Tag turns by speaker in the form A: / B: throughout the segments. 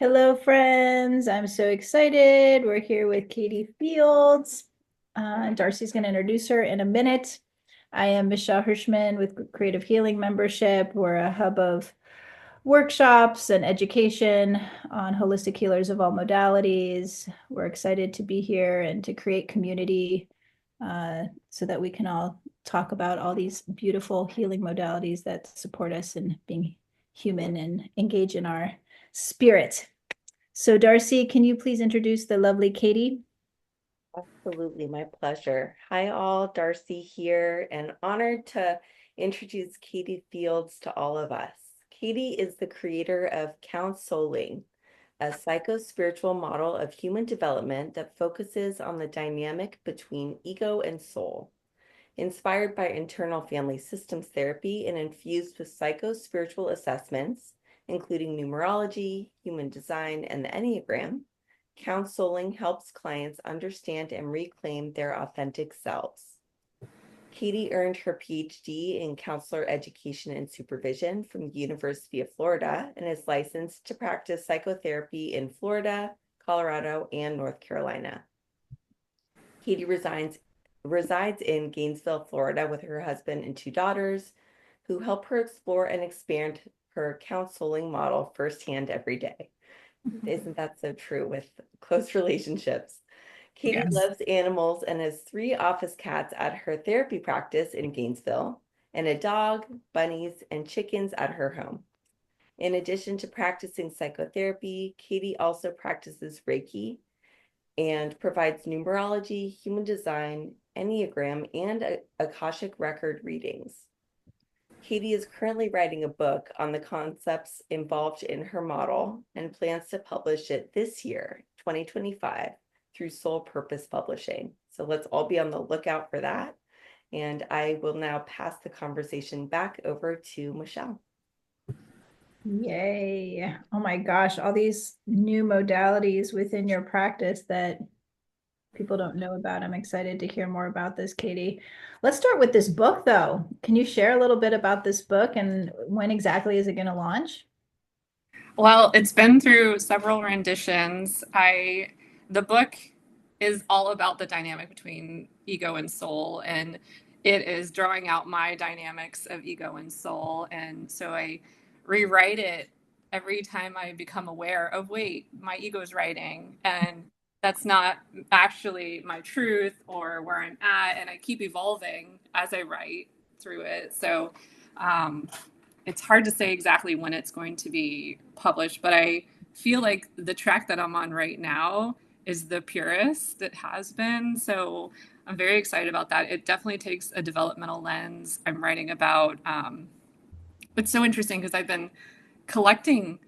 A: Hello, friends. I'm so excited. We're here with Katie Fields. Darcy's going to introduce her in a minute. I am Michelle Hirschman with Creative Healing Membership. We're a hub of workshops and education on holistic healers of all modalities. We're excited to be here and to create community so that we can all talk about all these beautiful healing modalities that support us in being human and engage in our spirit. So Darcy, can you please introduce the lovely Katie?
B: Absolutely, my pleasure. Hi, all. Darcy here, and honored to introduce Katie Fields to all of us. Katie is the creator of CounSouling, a psycho-spiritual model of human development that focuses on the dynamic between ego and soul. Inspired by internal family systems therapy and infused with psycho-spiritual assessments, including numerology, human design, and the Enneagram, CounSouling helps clients understand and reclaim their authentic selves. Katie earned her PhD in counselor education and supervision from the University of Florida and is licensed to practice psychotherapy in Florida, Colorado, and North Carolina. Katie resides in Gainesville, Florida, with her husband and two daughters, who help her explore and expand her counseling model firsthand every day. Isn't that so true with close relationships? Katie
A: Yes.
B: loves animals and has three office cats at her therapy practice in Gainesville, and a dog, bunnies, and chickens at her home. In addition to practicing psychotherapy, Katie also practices Reiki and provides numerology, human design, Enneagram, and akashic record readings. Katie is currently writing a book on the concepts involved in her model and plans to publish it this year, 2025, through Soul Purpose Publishing. So let's all be on the lookout for that. And I will now pass the conversation back over to Michelle.
A: Yay. Oh my gosh, all these new modalities within your practice that people don't know about. I'm excited to hear more about this, Katie. Let's start with this book, though. Can you share a little bit about this book and when exactly is it going to launch?
C: Well, it's been through several renditions. The book is all about the dynamic between ego and soul, and it is drawing out my dynamics of ego and soul. And so I rewrite it every time I become aware of, wait, my ego's writing, and that's not actually my truth or where I'm at. And I keep evolving as I write through it. So um, it's hard to say exactly when it's going to be published, but I feel like the track that I'm on right now is the purest it has been. So I'm very excited about that. It definitely takes a developmental lens. I'm writing about, it's so interesting because I've been collecting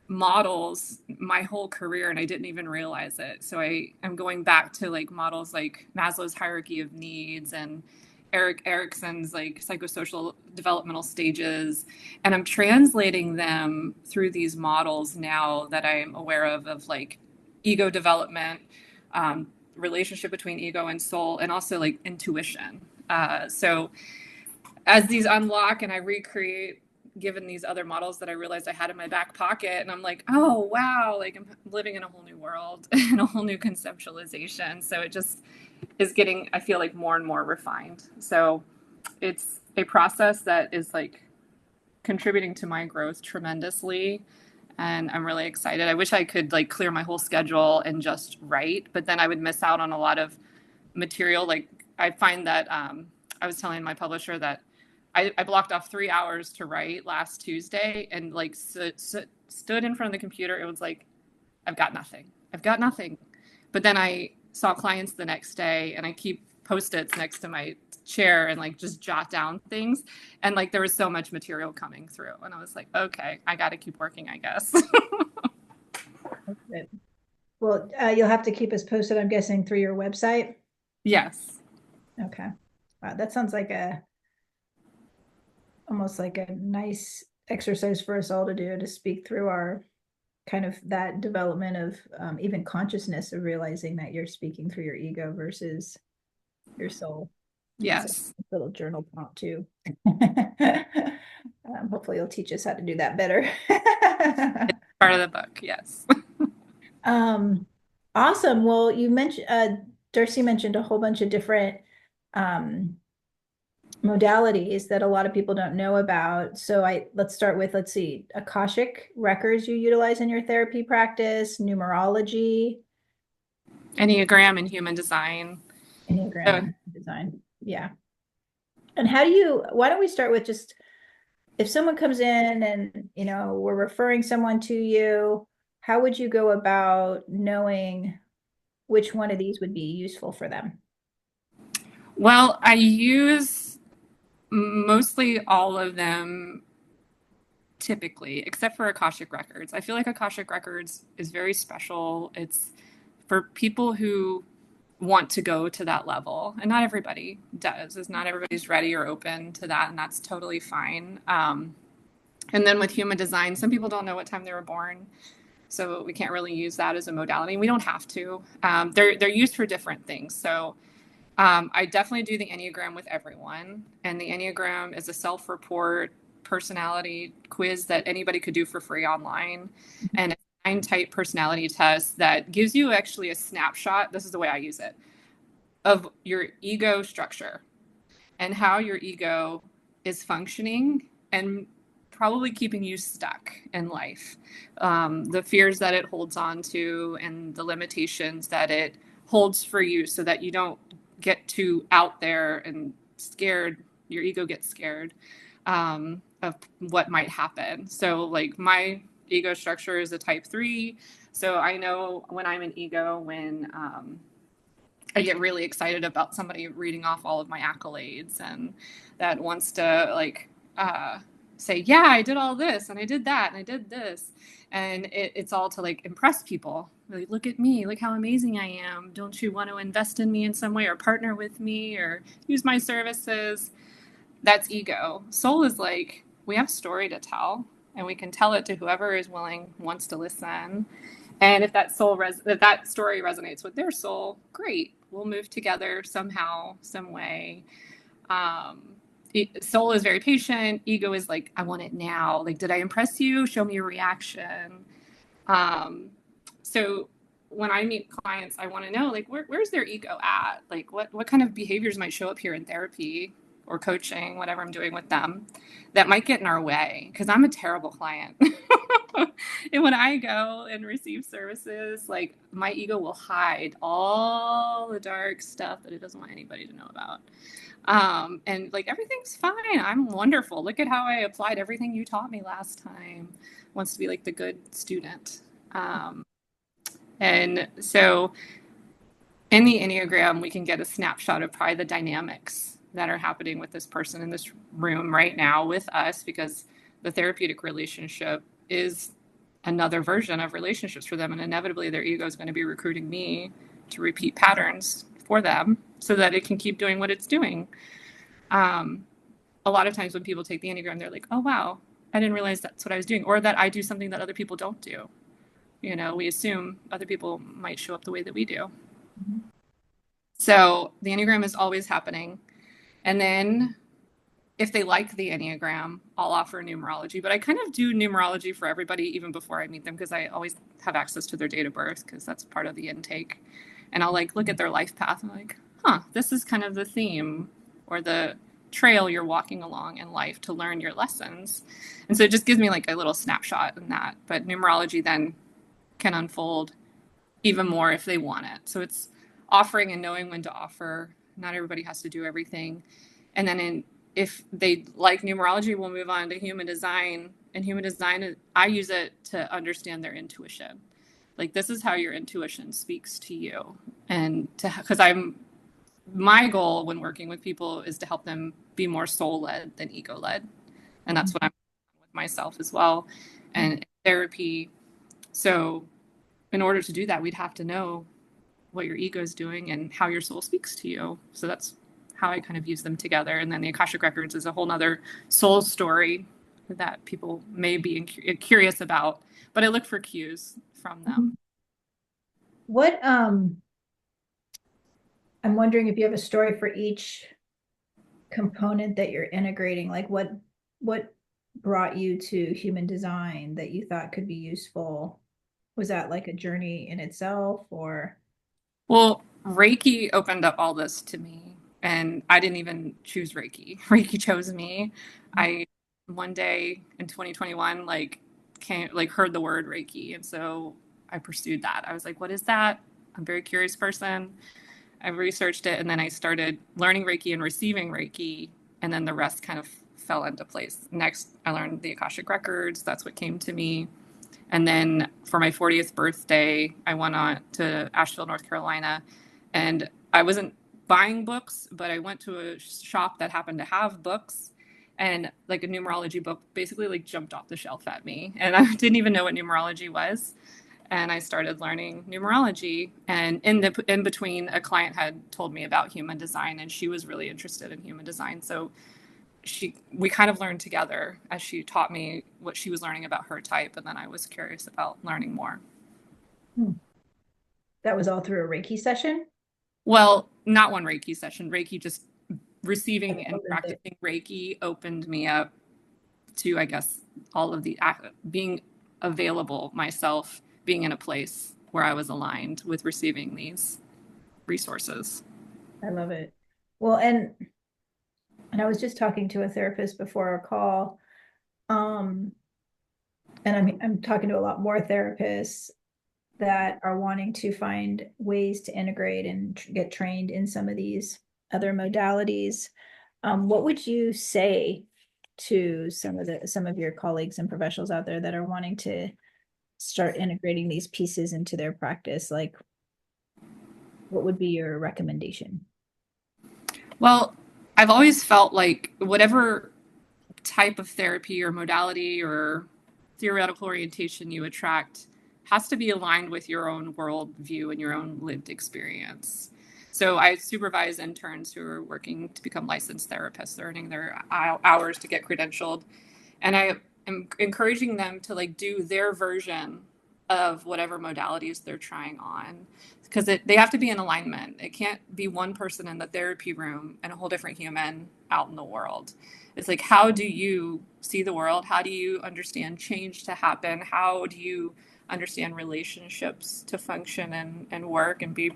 C: models my whole career and I didn't even realize it. So I am going back to like models like Maslow's hierarchy of needs and Eric Erickson's like psychosocial developmental stages, and I'm translating them through these models now that I'm aware of like ego development, relationship between ego and soul, and also like intuition. So as these unlock and I recreate given these other models that I realized I had in my back pocket. And I'm like, oh, wow, like I'm living in a whole new world and a whole new conceptualization. So it just is getting, I feel like, more and more refined. So it's a process that is like contributing to my growth tremendously. And I'm really excited. I wish I could like clear my whole schedule and just write, but then I would miss out on a lot of material. Like I find that I was telling my publisher that I blocked off 3 hours to write last Tuesday and like stood in front of the computer. It was like, I've got nothing. I've got nothing. But then I saw clients the next day and I keep post-its next to my chair and like just jot down things. And like there was so much material coming through. And I was like, okay, I got to keep working, I guess.
A: Well, you'll have to keep us posted, I'm guessing, through your website.
C: Yes.
A: Okay. Wow, that sounds like a almost like a nice exercise for us all to do to speak through our kind of that development of even consciousness of realizing that you're speaking through your ego versus your soul. It's a
C: Yes.
A: little journal prompt too. Hopefully, you'll teach us how to do that better.
C: Part of the book. Yes.
A: Awesome. Well, you mentioned Darcy mentioned a whole bunch of different um modalities that a lot of people don't know about. So let's start with, let's see, akashic records you utilize in your therapy practice, numerology,
C: Enneagram and human design.
A: Enneagram
C: So,
A: and design. Yeah. And why don't we start with just if someone comes in and, we're referring someone to you, how would you go about knowing which one of these would be useful for them?
C: well, I use mostly all of them typically, except for Akashic Records. I feel like Akashic Records is very special. It's for people who want to go to that level, and not everybody does. Is not everybody's ready or open to that, and that's totally fine. And then with human design, some people don't know what time they were born, so we can't really use that as a modality. We don't have to. They're used for different things. So I definitely do the Enneagram with everyone. And the Enneagram is a self report personality quiz that anybody could do for free online. And it's a 9 type personality test that gives you actually a snapshot. This is the way I use it of your ego structure and how your ego is functioning and probably keeping you stuck in life. The fears that it holds on to and the limitations that it holds for you so that you don't get too out there and scared. Your ego gets scared of what might happen. So, like, my ego structure is a type 3. So I know when I'm an ego, when I get really excited about somebody reading off all of my accolades and that wants to uh, say, yeah, I did all this and I did that and I did this. And it's all to like impress people. Like, look at me, look how amazing I am. Don't you want to invest in me in some way or partner with me or use my services? That's ego. Soul is like, we have a story to tell and we can tell it to whoever is willing, wants to listen. And if if that story resonates with their soul, great. We'll move together somehow, some way. Um, Soul is very patient. Ego is like, I want it now. Like, did I impress you? Show me your reaction. So when I meet clients, I want to know like where's their ego at? Like what kind of behaviors might show up here in therapy or coaching, whatever I'm doing with them, that might get in our way. Because I'm a terrible client. And when I go and receive services, like my ego will hide all the dark stuff that it doesn't want anybody to know about. And like everything's fine. I'm wonderful. Look at how I applied everything you taught me last time. Wants to be like the good student. Um, and so in the Enneagram, we can get a snapshot of probably the dynamics that are happening with this person in this room right now with us, because the therapeutic relationship is another version of relationships for them. And inevitably, their ego is going to be recruiting me to repeat patterns for them so that it can keep doing what it's doing. Um, a lot of times when people take the Enneagram, they're like, oh, wow, I didn't realize that's what I was doing, or that I do something that other people don't do. You know, we assume other people might show up the way that we do.
A: Mhm.
C: So the Enneagram is always happening. And then if they like the Enneagram, I'll offer numerology. But I kind of do numerology for everybody even before I meet them because I always have access to their date of birth because that's part of the intake. And I'll like look at their life path and like, huh, this is kind of the theme or the trail you're walking along in life to learn your lessons. And so it just gives me like a little snapshot in that. But numerology then can unfold even more if they want it. So it's offering and knowing when to offer. Not everybody has to do everything. And then if they like numerology, we'll move on to human design. And human design, I use it to understand their intuition. Like this is how your intuition speaks to you. And to because I'm my goal when working with people is to help them be more soul led than ego led. And that's what I'm doing with myself as well. And therapy. So in order to do that, we'd have to know what your ego is doing and how your soul speaks to you. So that's how I kind of use them together. And then the Akashic Records is a whole nother soul story that people may be curious about, but I look for cues from them.
A: What I'm wondering if you have a story for each component that you're integrating, like what brought you to human design that you thought could be useful Was that like a journey in itself or?
C: Well, Reiki opened up all this to me, and I didn't even choose Reiki. Reiki chose me. I one day in 2021 heard the word Reiki, and so I pursued that. I was like, what is that? I'm a very curious person. I researched it, and then I started learning Reiki and receiving Reiki, and then the rest kind of fell into place. Next, I learned the akashic records. That's what came to me. And then for my 40th birthday, I went on to Asheville, North Carolina, and I wasn't buying books, but I went to a shop that happened to have books, and like a numerology book basically like jumped off the shelf at me, and I didn't even know what numerology was. And I started learning numerology, and in between, a client had told me about human design, and she was really interested in human design. So we kind of learned together as she taught me what she was learning about her type, and then I was curious about learning more.
A: Hmm. That was all through a Reiki session?
C: Well, not one Reiki session. Reiki, just receiving
A: Like,
C: and
A: opened it.
C: practicing Reiki opened me up to, I guess, all of the being available myself, being in a place where I was aligned with receiving these resources.
A: I love it. Well, and I was just talking to a therapist before our call. Um, and I'm talking to a lot more therapists that are wanting to find ways to integrate and get trained in some of these other modalities. What would you say to some of your colleagues and professionals out there that are wanting to start integrating these pieces into their practice? Like, what would be your recommendation?
C: Well, I've always felt like whatever type of therapy or modality or theoretical orientation you attract has to be aligned with your own worldview and your own lived experience. So I supervise interns who are working to become licensed therapists, earning their hours to get credentialed, and I am encouraging them to like do their version of whatever modalities they're trying on, because they have to be in alignment. It can't be one person in the therapy room and a whole different human out in the world. It's like, how do you see the world? How do you understand change to happen? How do you understand relationships to function and work and be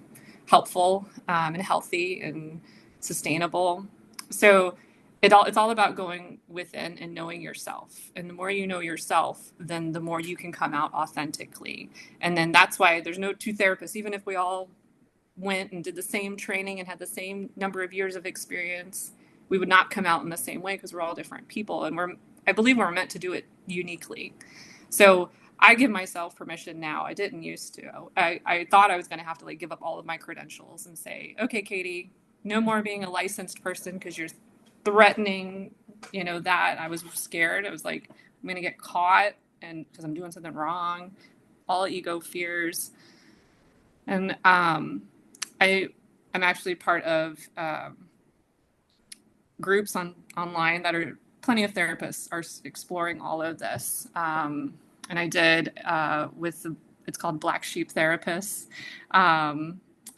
C: helpful and healthy and sustainable? So it's all about going within and knowing yourself. And the more you know yourself, then the more you can come out authentically. And then that's why there's no two therapists, even if we all went and did the same training and had the same number of years of experience, we would not come out in the same way because we're all different people, and I believe we're meant to do it uniquely. So I give myself permission now. I didn't used to. I thought I was going to have to like give up all of my credentials and say, okay, Katie, no more being a licensed person because you're threatening, that. I was scared. I was like, I'm going to get caught and because I'm doing something wrong, all ego fears. And I am actually part of groups online that are plenty of therapists are exploring all of this. And I did it's called Black Sheep Therapists.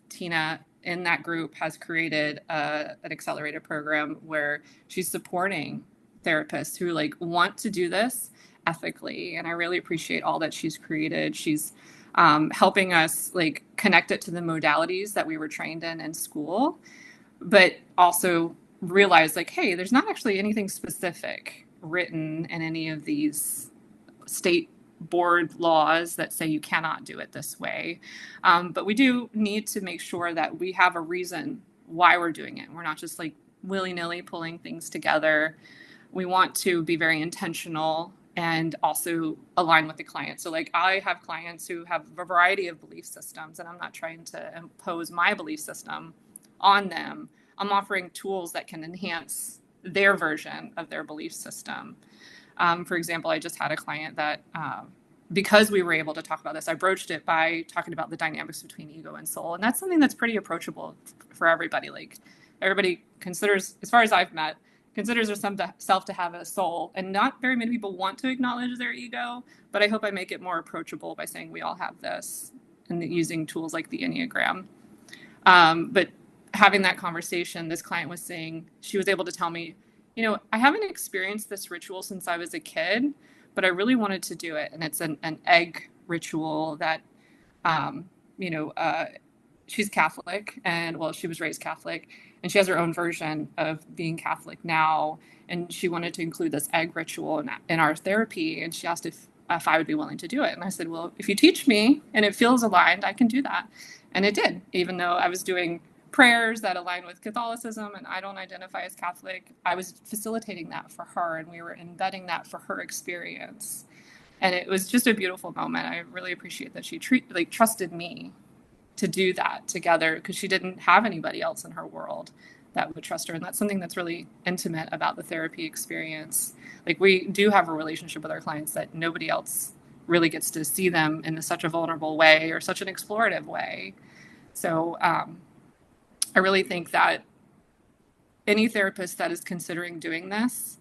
C: Tina in that group has created an accelerated program where she's supporting therapists who like want to do this ethically. And I really appreciate all that she's created. She's helping us like connect it to the modalities that we were trained in school, but also realize like, hey, there's not actually anything specific written in any of these state board laws that say you cannot do it this way. But we do need to make sure that we have a reason why we're doing it. We're not just like willy-nilly pulling things together. We want to be very intentional and also align with the client. So like I have clients who have a variety of belief systems, and I'm not trying to impose my belief system on them. I'm offering tools that can enhance their version of their belief system. For example, I just had a client that, because we were able to talk about this, I broached it by talking about the dynamics between ego and soul. And that's something that's pretty approachable for everybody. Like everybody considers, as far as I've met, considers herself to have a soul. And not very many people want to acknowledge their ego, but I hope I make it more approachable by saying we all have this and using tools like the Enneagram. But having that conversation, this client was saying, she was able to tell me, I haven't experienced this ritual since I was a kid, but I really wanted to do it. And it's an egg ritual that, um, you know, she's Catholic, and well, she was raised Catholic, and she has her own version of being Catholic now. And she wanted to include this egg ritual in our therapy. And she asked if I would be willing to do it. And I said, well, if you teach me and it feels aligned, I can do that. And it did, even though I was doing prayers that align with Catholicism and I don't identify as Catholic. I was facilitating that for her, and we were embedding that for her experience. And it was just a beautiful moment. I really appreciate that she trusted me to do that together, because she didn't have anybody else in her world that would trust her. And that's something that's really intimate about the therapy experience. Like, we do have a relationship with our clients that nobody else really gets to see them in such a vulnerable way or such an explorative way. So I really think that any therapist that is considering doing this,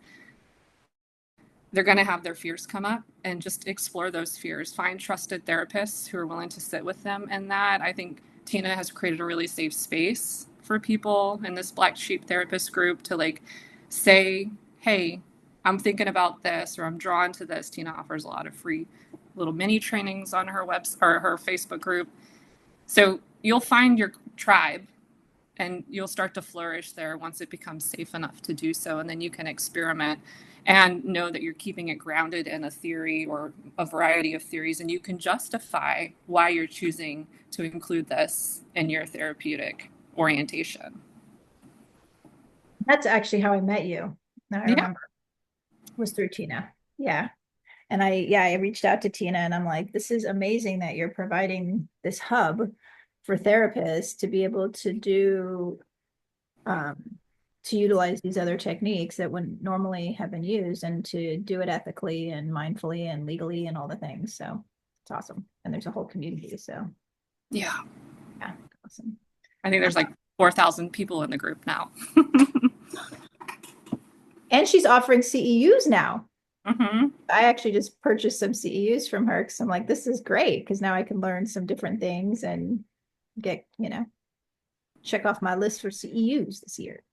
C: they're going to have their fears come up, and just explore those fears. Find trusted therapists who are willing to sit with them in that. I think Tina has created a really safe space for people in this Black Sheep therapist group to like say, hey, I'm thinking about this, or I'm drawn to this. Tina offers a lot of free little mini trainings on her website or her Facebook group. So you'll find your tribe, and you'll start to flourish there once it becomes safe enough to do so. And then you can experiment and know that you're keeping it grounded in a theory or a variety of theories, and you can justify why you're choosing to include this in your therapeutic orientation.
A: That's actually how I met you. Now I
C: Yeah.
A: remember. It was through Tina. Yeah. And I reached out to Tina, and I'm like, this is amazing that you're providing this hub for therapists to be able to do, to utilize these other techniques that wouldn't normally have been used, and to do it ethically and mindfully and legally and all the things. So it's awesome. And there's a whole community. So
C: Yeah.
A: awesome.
C: I think there's like 4,000 people in the group now.
A: And she's offering CEUs now.
C: Mm-hmm.
A: I actually just purchased some CEUs from her, because I'm like, this is great, because now I can learn some different things and get, check off my list for CEUs this year.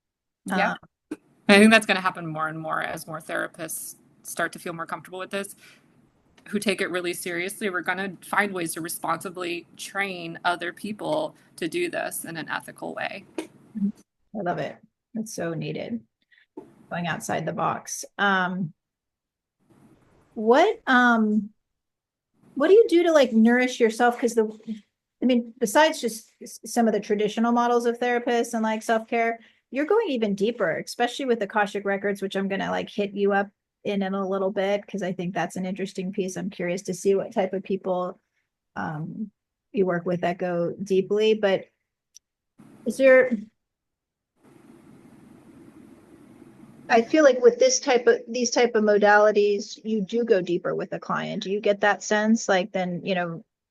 C: Yeah. I think that's going to happen more and more as more therapists start to feel more comfortable with this, who take it really seriously. We're going to find ways to responsibly train other people to do this in an ethical way.
A: I love it. It's so needed. Going outside the box. What do you do to like nourish yourself? Because besides just some of the traditional models of therapists and like self-care, you're going even deeper, especially with akashic records, which I'm gonna like hit you up in a little bit, because I think that's an interesting piece. I'm curious to see what type of people you work with that go deeply. But is there, I feel like with these type of modalities, you do go deeper with a client. Do you get that sense? Like then,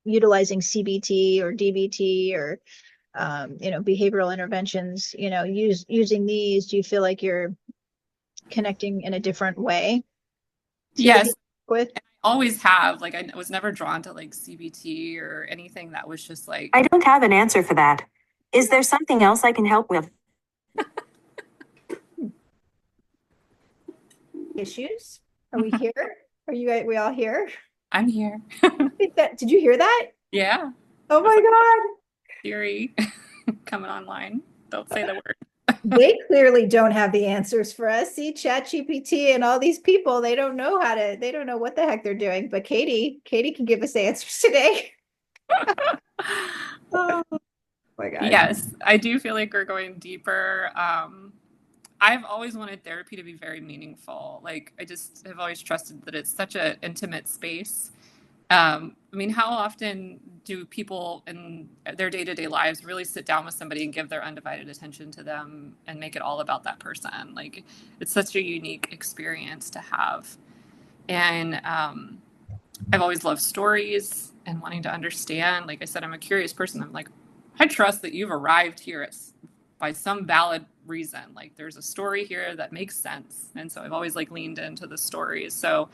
A: utilizing CBT or DBT or behavioral interventions, using these, do you feel like you're connecting in a different way to the
C: Yes,
A: people with?
C: always have. Like, I was never drawn to like CBT or anything that was just like,
D: I don't have an answer for that. Is there something else I can help with?
A: Issues? Are we here? Are you guys, we all here?
C: I'm here.
A: Did you hear that?
C: Yeah.
A: Oh my God.
C: Theory coming online. Don't say the word.
A: They clearly don't have the answers for us. See, ChatGPT and all these people, they don't know what the heck they're doing. But Katie can give us answers today.
C: Oh
A: My God.
C: yes, I do feel like we're going deeper. I've always wanted therapy to be very meaningful. Like, I just have always trusted that it's such an intimate space. How often do people in their day-to-day lives really sit down with somebody and give their undivided attention to them and make it all about that person? Like, it's such a unique experience to have. And I've always loved stories and wanting to understand. Like I said, I'm a curious person. I'm like, I trust that you've arrived here by some valid reason. Like, there's a story here that makes sense. And so I've always like leaned into the stories. So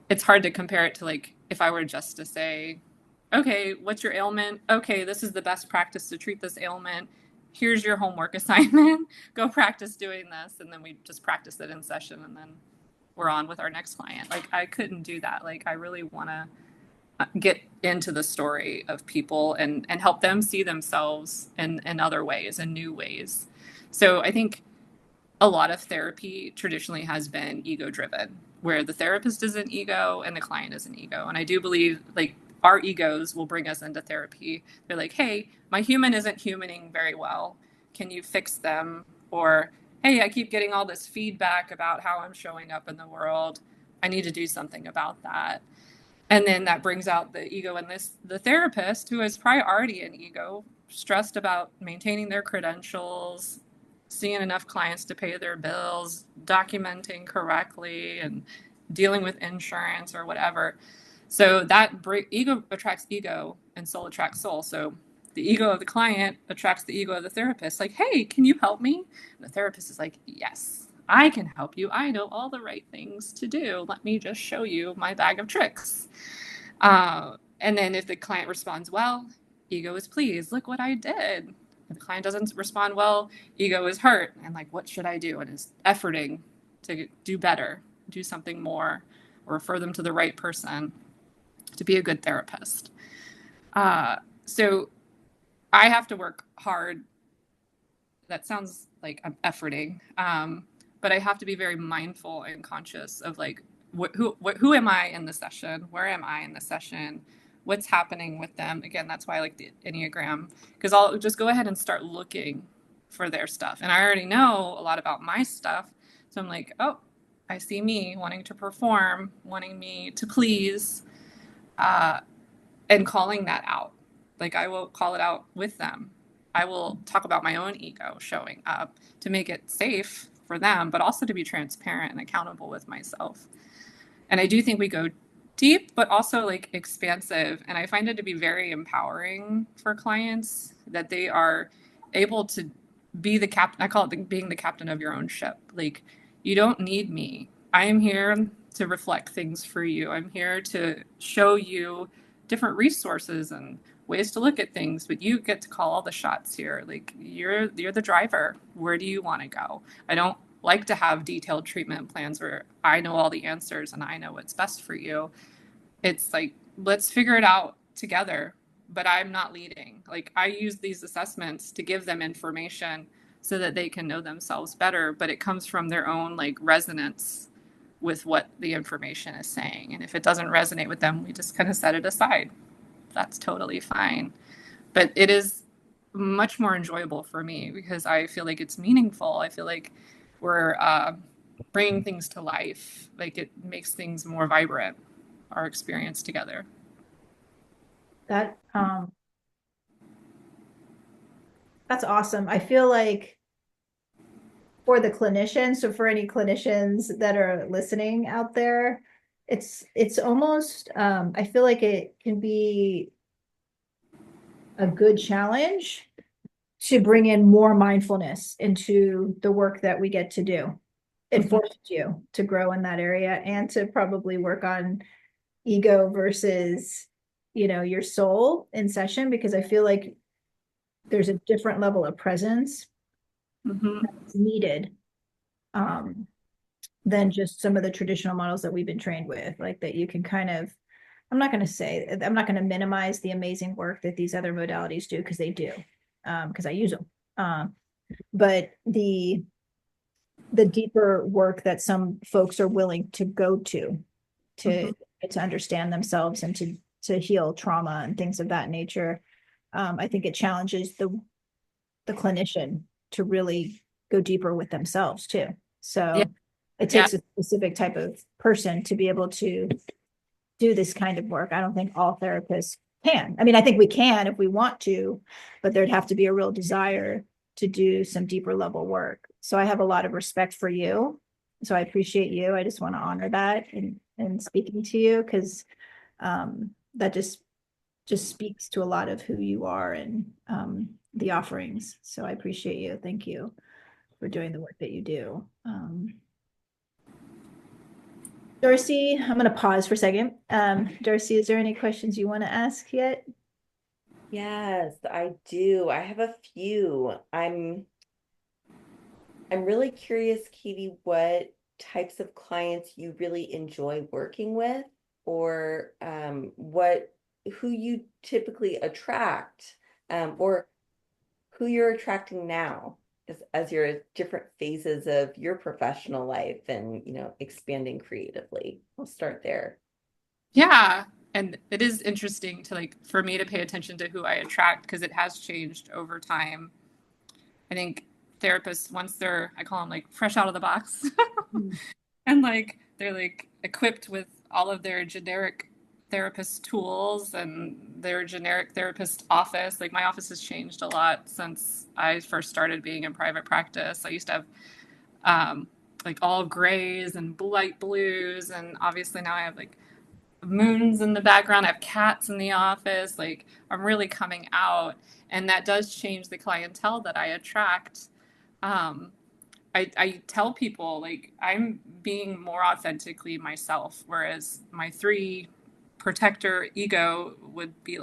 C: it's hard to compare it to like if I were just to say, okay, what's your ailment? Okay, this is the best practice to treat this ailment. Here's your homework assignment. Go practice doing this. And then we just practice it in session, and then we're on with our next client. Like, I couldn't do that. Like, I really want to get into the story of people and help them see themselves in other ways and new ways. So I think a lot of therapy traditionally has been ego driven, where the therapist is an ego and the client is an ego. And I do believe like our egos will bring us into therapy. They're like, hey, my human isn't humaning very well. Can you fix them? Or, hey, I keep getting all this feedback about how I'm showing up in the world. I need to do something about that. And then that brings out the ego in this the therapist who is probably already an ego, stressed about maintaining their credentials, seeing enough clients to pay their bills, documenting correctly, and dealing with insurance or whatever. So that ego attracts ego and soul attracts soul. So the ego of the client attracts the ego of the therapist. Like, hey, can you help me? And the therapist is like, yes, I can help you. I know all the right things to do. Let me just show you my bag of tricks. And then if the client responds well, ego is pleased. Look what I did. If the client doesn't respond well, ego is hurt and like, what should I do? And is efforting to do better, do something more, or refer them to the right person to be a good therapist. So I have to work hard. That sounds like I'm efforting, but I have to be very mindful and conscious of like who am I in the session? Where am I in the session? What's happening with them? Again, that's why I like the Enneagram, because I'll just go ahead and start looking for their stuff. And I already know a lot about my stuff. So I'm like, oh, I see me wanting to perform, wanting me to please, uh, and calling that out. Like I will call it out with them. I will talk about my own ego showing up to make it safe for them, but also to be transparent and accountable with myself. And I do think we go deep, but also like expansive. And I find it to be very empowering for clients that they are able to be the captain. I call it being the captain of your own ship. Like, you don't need me. I am here to reflect things for you. I'm here to show you different resources and ways to look at things, but you get to call all the shots here. Like, you're the driver. Where do you want to go? I don't like to have detailed treatment plans where I know all the answers and I know what's best for you. It's like, let's figure it out together, but I'm not leading. Like, I use these assessments to give them information so that they can know themselves better, but it comes from their own like resonance with what the information is saying. And if it doesn't resonate with them, we just kind of set it aside. That's totally fine. But it is much more enjoyable for me because I feel like it's meaningful. I feel like we're bringing things to life. Like, it makes things more vibrant, our experience together.
A: That that's awesome. I feel like for the clinicians, so for any clinicians that are listening out there, it's almost I feel like it can be a good challenge to bring in more mindfulness into the work that we get to do. It forces you to grow in that area and to probably work on ego versus, your soul in session, because I feel like there's a different level of presence that's needed than just some of the traditional models that we've been trained with, like that you can kind of, I'm not going to minimize the amazing work that these other modalities do, because they do, because I use them. But the deeper work that some folks are willing to go to understand themselves and to heal trauma and things of that nature, I think it challenges the clinician to really go deeper with themselves too. So
C: Yeah.
A: it takes a specific type of person to be able to do this kind of work. I don't think all therapists can. I mean, I think we can if we want to, but there'd have to be a real desire to do some deeper level work. So I have a lot of respect for you. So I appreciate you. I just want to honor that in speaking to you, because that just speaks to a lot of who you are and the offerings. So I appreciate you. Thank you for doing the work that you do. Darcy, I'm going to pause for a second. Darcy, is there any questions you want to ask yet?
B: Yes, I do. I have a few. I'm really curious, Katie, what types of clients you really enjoy working with, or who you typically attract, or who you're attracting now as you're at different phases of your professional life and, expanding creatively. We'll start there.
C: Yeah. And it is interesting to for me to pay attention to who I attract because it has changed over time. I think therapists, once I call them fresh out of the box, and they're equipped with all of their generic therapist tools and their generic therapist office. My office has changed a lot since I first started being in private practice. I used to have all grays and light blues, and obviously now I have moons in the background. I have cats in the office. I'm really coming out, and that does change the clientele that I attract. um, I tell people I'm being more authentically myself, whereas my three protector ego would be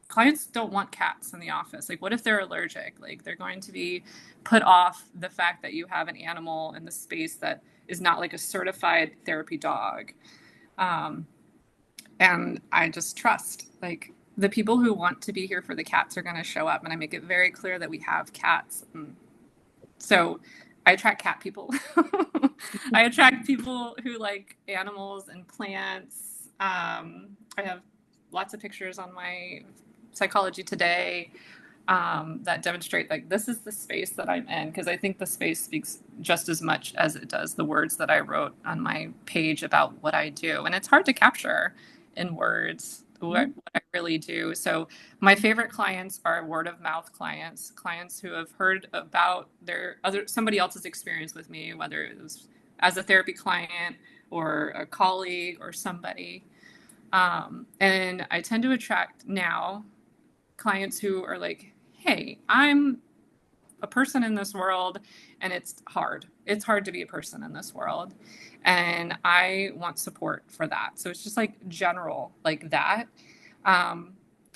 C: clients don't want cats in the office. What if they're allergic? They're going to be put off the fact that you have an animal in the space that is not a certified therapy dog. Um, and I just trust the people who want to be here for the cats are going to show up, and I make it very clear that we have cats. So I attract cat people. I attract people who like animals and plants. I have lots of pictures on my Psychology Today that demonstrate this is the space that I'm in, because I think the space speaks just as much as it does the words that I wrote on my page about what I do. And it's hard to capture in words what I really do. So my favorite clients are word of mouth clients, clients who have heard about somebody else's experience with me, whether it was as a therapy client or a colleague or somebody. And I tend to attract now clients who are hey, I'm a person in this world and it's hard. It's hard to be a person in this world. And I want support for that. So it's just general that.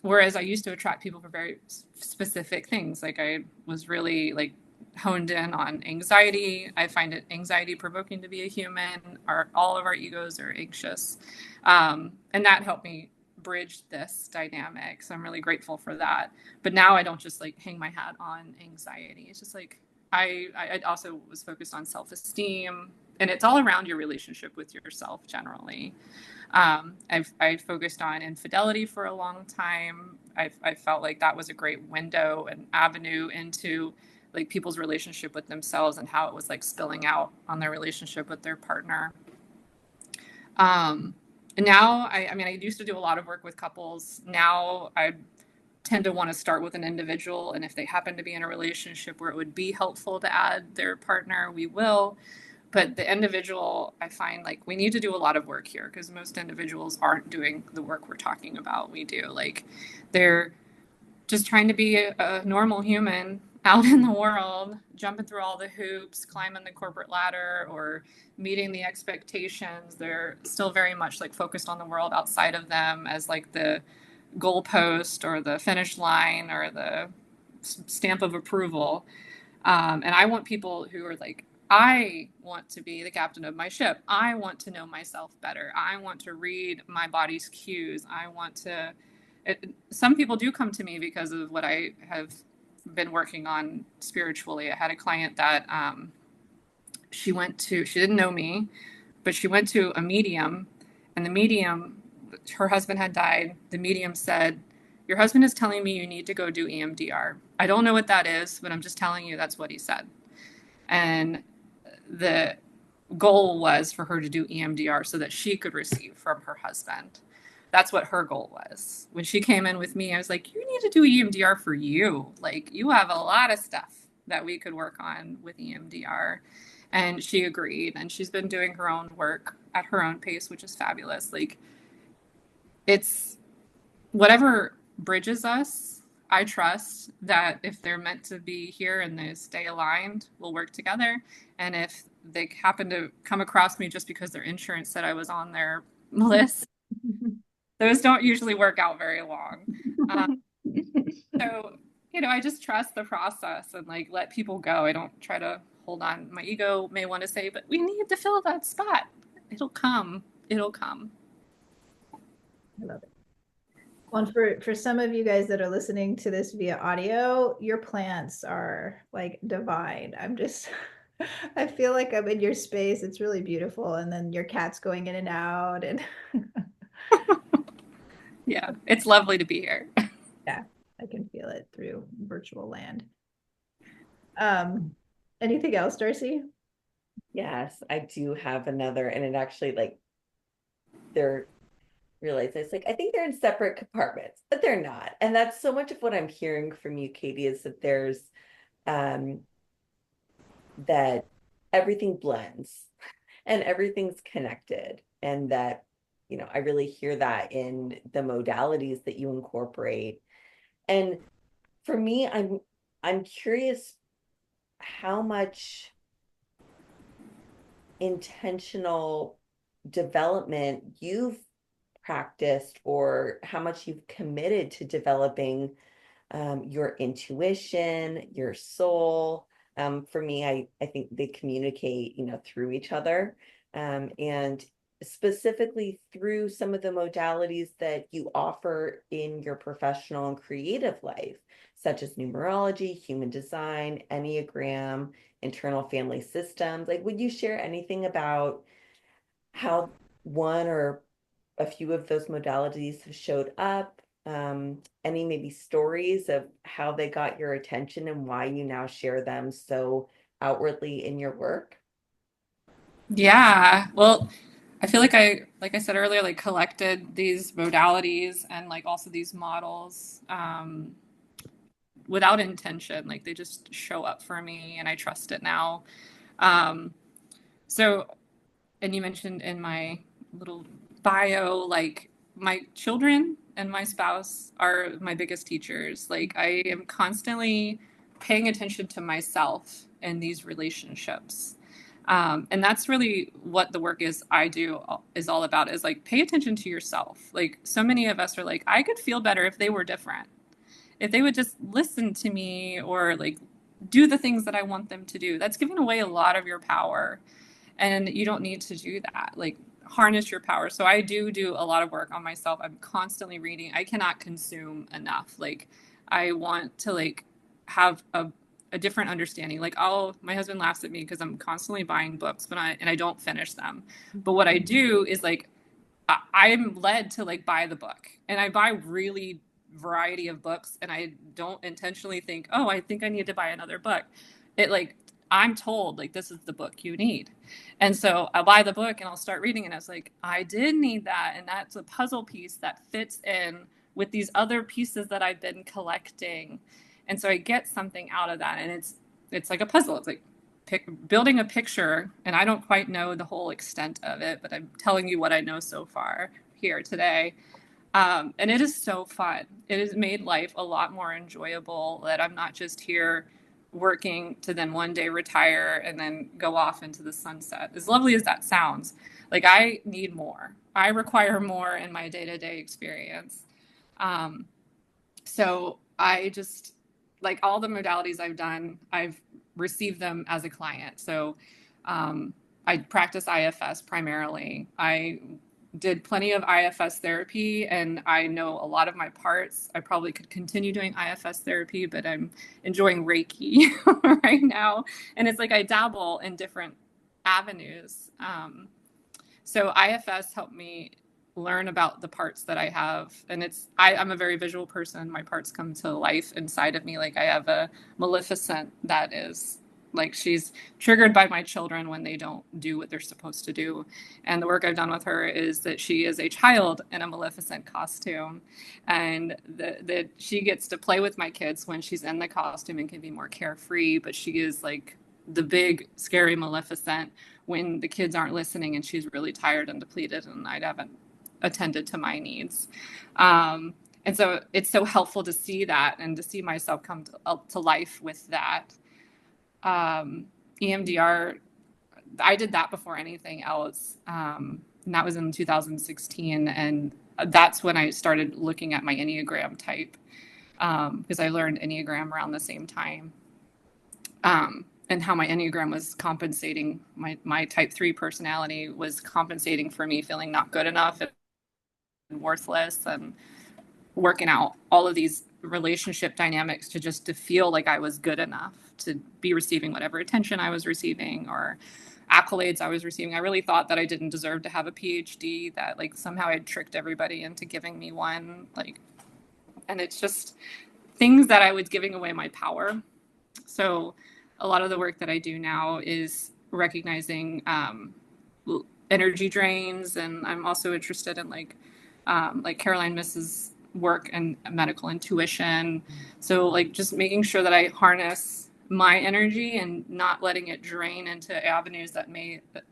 C: Whereas I used to attract people for very specific things. I was really honed in on anxiety. I find it anxiety provoking to be a human. All of our egos are anxious. And that helped me bridge this dynamic. So I'm really grateful for that. But now I don't just hang my hat on anxiety. It's just I also was focused on self-esteem, and it's all around your relationship with yourself generally. I've focused on infidelity for a long time. I felt like that was a great window and avenue into people's relationship with themselves and how it was spilling out on their relationship with their partner. And now, I mean, I used to do a lot of work with couples. Now I tend to want to start with an individual. And if they happen to be in a relationship where it would be helpful to add their partner, we will. But the individual, I find we need to do a lot of work here, because most individuals aren't doing the work we're talking about. We do. They're just trying to be a normal human out in the world, jumping through all the hoops, climbing the corporate ladder, or meeting the expectations. They're still very much focused on the world outside of them as the goalpost or the finish line or the stamp of approval. And I want people who are I want to be the captain of my ship. I want to know myself better. I want to read my body's cues. Some people do come to me because of what I have been working on spiritually. I had a client that she didn't know me, but she went to a medium, and the medium, her husband had died. The medium said, "Your husband is telling me you need to go do EMDR. I don't know what that is, but I'm just telling you that's what he said." And the goal was for her to do EMDR so that she could receive from her husband. That's what her goal was. When she came in with me, I was like, "You need to do EMDR for you. You have a lot of stuff that we could work on with EMDR." And she agreed, and she's been doing her own work at her own pace, which is fabulous. It's whatever bridges us. I trust that if they're meant to be here and they stay aligned, we'll work together. And if they happen to come across me just because their insurance said I was on their list, those don't usually work out very long. So, I just trust the process and let people go. I don't try to hold on. My ego may want to say, but we need to fill that spot. It'll come. It'll come.
A: I love it. Well, and for some of you guys that are listening to this via audio, your plants are like divine. I'm just, I feel like I'm in your space. It's really beautiful. And then your cat's going in and out. And
C: Yeah, it's lovely to be here.
A: yeah, I can feel it through virtual land. Um, Anything else, Darcy?
B: Yes, I do have another, and it actually like they're realize it's like I think they're in separate compartments, but they're not. And that's so much of what I'm hearing from you, Katie, is that there's um that everything blends and everything's connected, and that I really hear that in the modalities that you incorporate. And for me, I'm curious how much intentional development you've practiced, or how much you've committed to developing your intuition, your soul. For me, I think they communicate, through each other, and specifically through some of the modalities that you offer in your professional and creative life, such as numerology, human design, Enneagram, internal family systems. Like, would you share anything about how one or a few of those modalities have showed up? Any maybe stories of how they got your attention and why you now share them so outwardly in your work?
C: Yeah. Well, I feel like I said earlier, like collected these modalities and like also these models without intention. Like they just show up for me and I trust it now. Um, so, and you mentioned in my little bio, like my children and my spouse are my biggest teachers. Like I am constantly paying attention to myself in these relationships. And that's really what the work is I do is all about, is like pay attention to yourself. Like so many of us are like, I could feel better if they were different, if they would just listen to me or like do the things that I want them to do. That's giving away a lot of your power, and you don't need to do that. Like harness your power. So I do a lot of work on myself. I'm constantly reading. I cannot consume enough. Like I want to like have a different understanding. Like my husband laughs at me because I'm constantly buying books, but I don't finish them. But what I do is like I'm led to like buy the book, and I buy really variety of books, and I don't intentionally think, oh, I think I need to buy another book. It like I'm told like this is the book you need. And so I'll buy the book and I'll start reading, and I was like, I did need that, and that's a puzzle piece that fits in with these other pieces that I've been collecting. And so I get something out of that, and it's like a puzzle. It's like building a picture, and I don't quite know the whole extent of it, but I'm telling you what I know so far here today. And it is so fun. It has made life a lot more enjoyable, that I'm not just here working to then one day retire and then go off into the sunset. As lovely as that sounds, like I need more. I require more in my day-to-day experience. Um, so I just like all the modalities I've done, I've received them as a client. So I practice IFS primarily. I did plenty of IFS therapy, and I know a lot of my parts. I probably could continue doing IFS therapy, but I'm enjoying Reiki right now. And it's like I dabble in different avenues. So IFS helped me learn about the parts that I have. And I'm a very visual person. My parts come to life inside of me. Like I have a Maleficent that is like, she's triggered by my children when they don't do what they're supposed to do. And the work I've done with her is that she is a child in a Maleficent costume. And that she gets to play with my kids when she's in the costume and can be more carefree. But she is like the big, scary Maleficent when the kids aren't listening and she's really tired and depleted and I haven't attended to my needs. And so it's so helpful to see that and to see myself come to life with that. EMDR, I did that before anything else. And that was in 2016. And that's when I started looking at my Enneagram type, because I learned Enneagram around the same time. And how my Enneagram was compensating, my type 3 personality was compensating for me feeling not good enough worthless, and working out all of these relationship dynamics to feel like I was good enough to be receiving whatever attention I was receiving or accolades I was receiving. I really thought that I didn't deserve to have a PhD, that like somehow I'd tricked everybody into giving me one. Like, and it's just things that I was giving away my power. So a lot of the work that I do now is recognizing energy drains, and I'm also interested in like Caroline Miss's work and medical intuition. So like just making sure that I harness my energy and not letting it drain into avenues that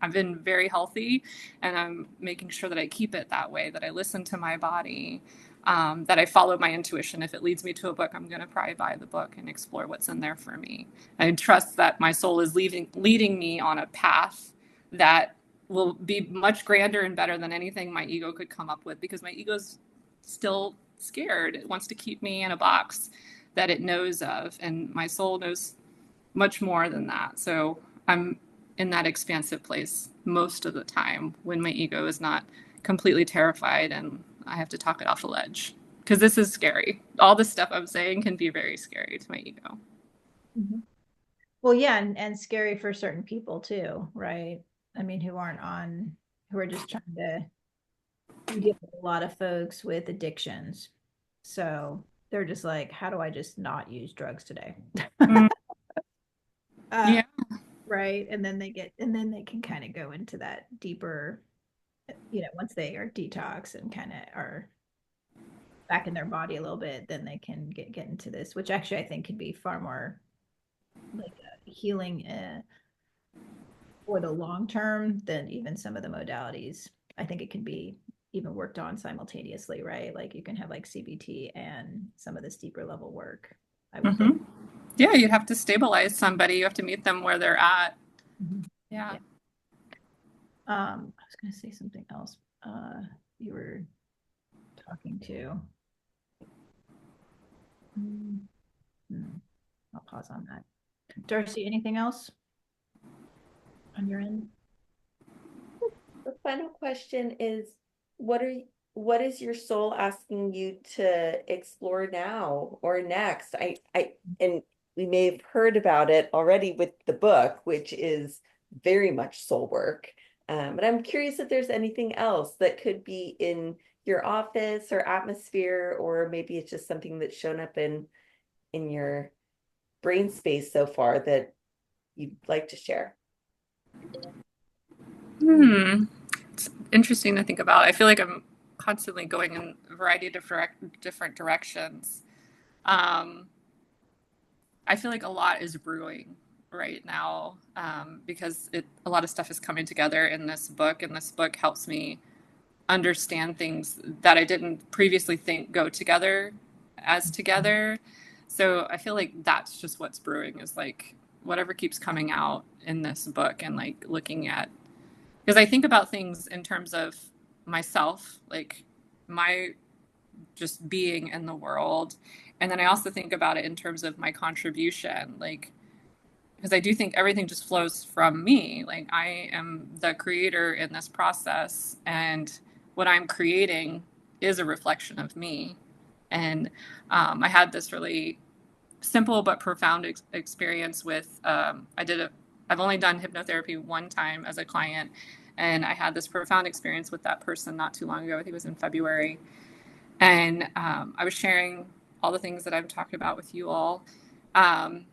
C: I've been very healthy, and I'm making sure that I keep it that way, that I listen to my body, that I follow my intuition. If it leads me to a book, I'm going to probably buy the book and explore what's in there for me. I trust that my soul is leading me on a path that will be much grander and better than anything my ego could come up with, because my ego's still scared. It wants to keep me in a box that it knows of, and my soul knows much more than that. So I'm in that expansive place most of the time when my ego is not completely terrified and I have to talk it off the ledge, because this is scary. All the stuff I'm saying can be very scary to my ego.
A: Mhm. Well, yeah, and scary for certain people too, right? I mean, who are just trying to, we deal with a lot of folks with addictions. So they're just like, how do I just not use drugs today?
C: Mm,
A: Uh,
C: yeah.
A: right. And then they can kind of go into that deeper, once they are detox and kind of are back in their body a little bit, then they can get into this, which actually I think could be far more like healing for the long term than even some of the modalities. I think it can be even worked on simultaneously, right? Like you can have like CBT and some of this deeper level work, I would think.
C: Yeah, you have to stabilize somebody. You have to meet them where they're at.
A: Mm-hmm.
C: Yeah.
A: Yeah. I was going to say something else. You were talking to. Mm-hmm. I'll pause on that. Darcy, anything else on your end?
B: The final question is, what is your soul asking you to explore now or next? And we may have heard about it already with the book, which is very much soul work. But I'm curious if there's anything else that could be in your office or atmosphere, or maybe it's just something that's shown up in your brain space so far that you'd like to share.
C: It's interesting to think about. I feel like I'm constantly going in a variety of different directions. Um, I feel like a lot is brewing right now, because a lot of stuff is coming together in this book, and this book helps me understand things that I didn't previously think go together as together. So I feel like that's just what's brewing, is like whatever keeps coming out in this book, and like looking at, because I think about things in terms of myself, like my just being in the world. And then I also think about it in terms of my contribution, like, because I do think everything just flows from me. Like, I am the creator in this process, and what I'm creating is a reflection of me. And I had this really simple but profound experience with, I've only done hypnotherapy one time as a client, and I had this profound experience with that person not too long ago. I think it was in February. And I was sharing all the things that I've talked about with you all. Um,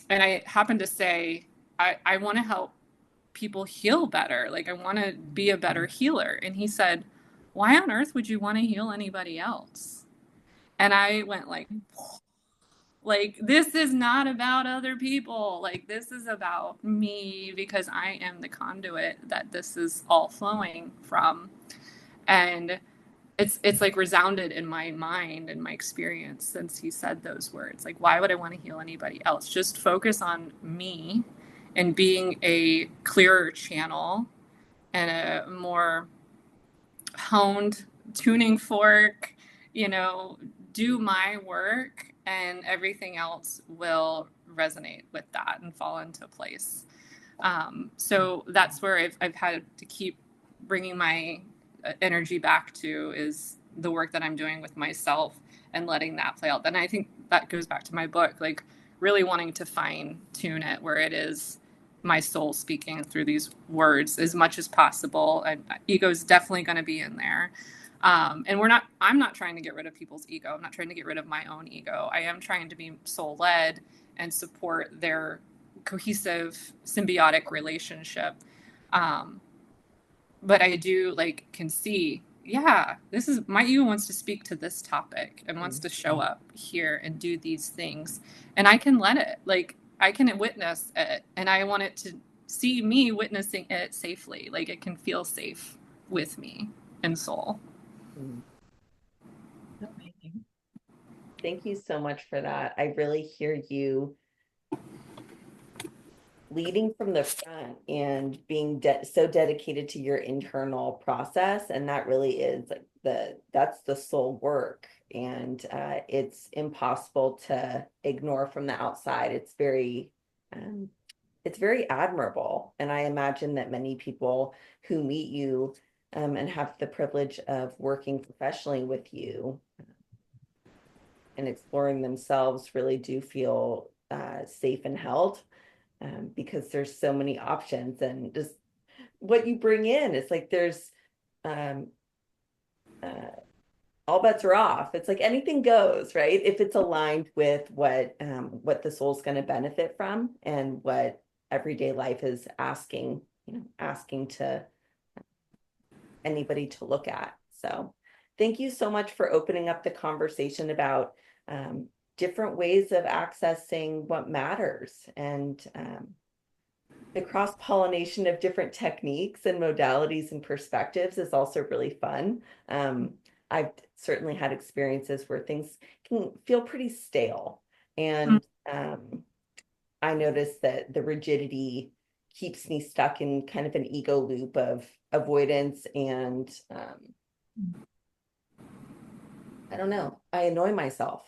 C: and I happened to say, I want to help people heal better. Like, I want to be a better healer. And he said, why on earth would you want to heal anybody else? And I went like, this is not about other people. Like, this is about me, because I am the conduit that this is all flowing from. And it's like resounded in my mind and my experience since he said those words. Like, why would I want to heal anybody else? Just focus on me and being a clearer channel and a more honed tuning fork, do my work, and everything else will resonate with that and fall into place. So that's where I've had to keep bringing my energy back to, is the work that I'm doing with myself and letting that play out. Then I think that goes back to my book, like really wanting to fine tune it where it is my soul speaking through these words as much as possible. And ego is definitely going to be in there. And I'm not trying to get rid of people's ego. I'm not trying to get rid of my own ego. I am trying to be soul led and support their cohesive symbiotic relationship. Um, but I do like can see, yeah, this is my ego wants to speak to this topic and wants to show up here and do these things. And I can let it, like I can witness it, and I want it to see me witnessing it safely. Like it can feel safe with me in soul.
A: Amazing.
B: Thank you so much for that. I really hear you leading from the front and being so dedicated to your internal process. And that really is like that's the soul work. And it's impossible to ignore from the outside. It's very admirable. And I imagine that many people who meet you and have the privilege of working professionally with you and exploring themselves really do feel safe and held, because there's so many options, and just what you bring in, it's like there's um, all bets are off. It's like anything goes, right? If it's aligned with what the soul's going to benefit from and what everyday life is asking to anybody to look at. So thank you so much for opening up the conversation about different ways of accessing what matters, and the cross-pollination of different techniques and modalities and perspectives is also really fun. I've certainly had experiences where things can feel pretty stale, and I noticed that the rigidity keeps me stuck in kind of an ego loop of avoidance, and I don't know, I annoy myself.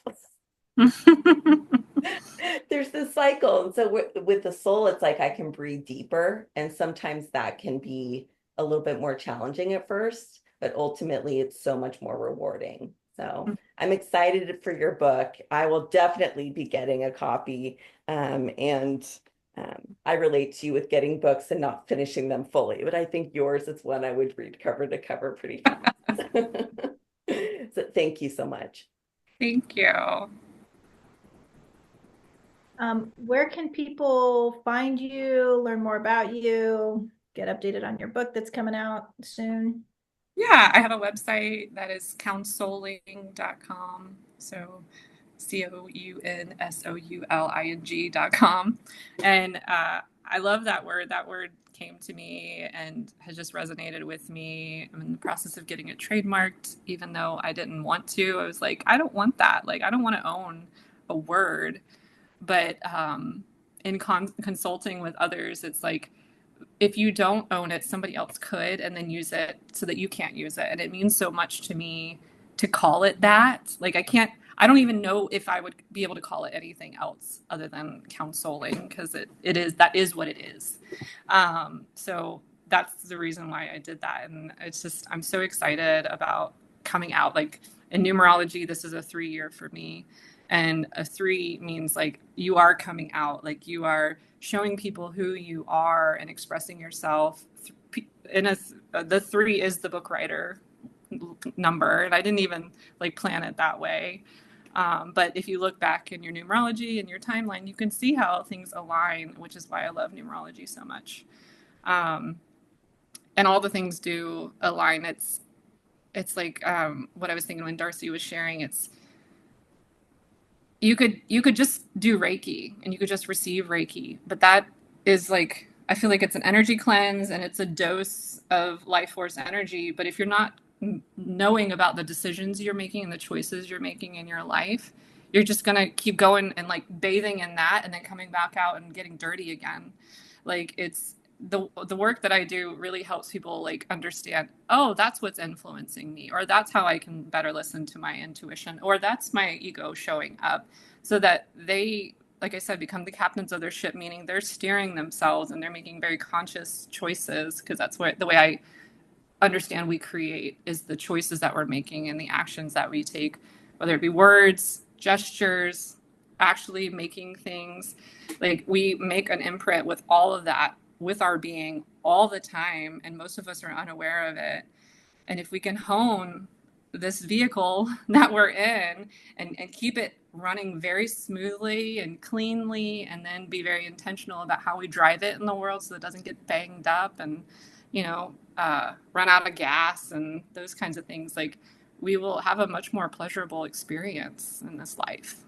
B: There's this cycle. And so with the soul, it's like I can breathe deeper. And sometimes that can be a little bit more challenging at first, but ultimately it's so much more rewarding. So I'm excited for your book. I will definitely be getting a copy. And I relate to you with getting books and not finishing them fully, but I think yours is one I would read cover to cover pretty fast. So thank you so much.
C: Thank you.
A: Where can people find you, learn more about you, get updated on your book that's coming out soon?
C: Yeah, I have a website that is CounSouling.com. So CounSouling.com. And I love that word. That word came to me and has just resonated with me. I'm in the process of getting it trademarked, even though I didn't want to. I was like, I don't want that. Like, I don't want to own a word. But in consulting with others, it's like, if you don't own it, somebody else could and then use it so that you can't use it. And it means so much to me to call it that. Like I don't even know if I would be able to call it anything else other than counseling, because that is what it is. So that's the reason why I did that. And it's just, I'm so excited about coming out. Like in numerology, this is a 3-year for me. And a 3 means like you are coming out, like you are showing people who you are and expressing yourself. The 3 is the book writer number, and I didn't even like plan it that way. But if you look back in your numerology and your timeline, you can see how things align, which is why I love numerology so much. And all the things do align. It's like what I was thinking when Darcy was sharing. It's you could just do Reiki and you could just receive Reiki, but that is like, I feel like it's an energy cleanse and it's a dose of life force energy. But if you're not knowing about the decisions you're making and the choices you're making in your life, you're just gonna keep going and like bathing in that and then coming back out and getting dirty again. Like it's the work that I do really helps people like understand, oh, that's what's influencing me, or that's how I can better listen to my intuition, or that's my ego showing up, so that they, like I said, become the captains of their ship, meaning they're steering themselves and they're making very conscious choices, because that's the way I understand we create is the choices that we're making and the actions that we take, whether it be words, gestures, actually making things. Like we make an imprint with all of that with our being all the time, and most of us are unaware of it. And if we can hone this vehicle that we're in and keep it running very smoothly and cleanly, and then be very intentional about how we drive it in the world so it doesn't get banged up and, run out of gas and those kinds of things, like we will have a much more pleasurable experience in this life.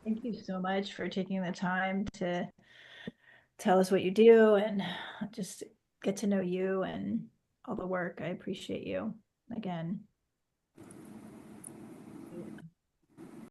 A: Thank you so much for taking the time to tell us what you do and just get to know you and all the work. I appreciate you again.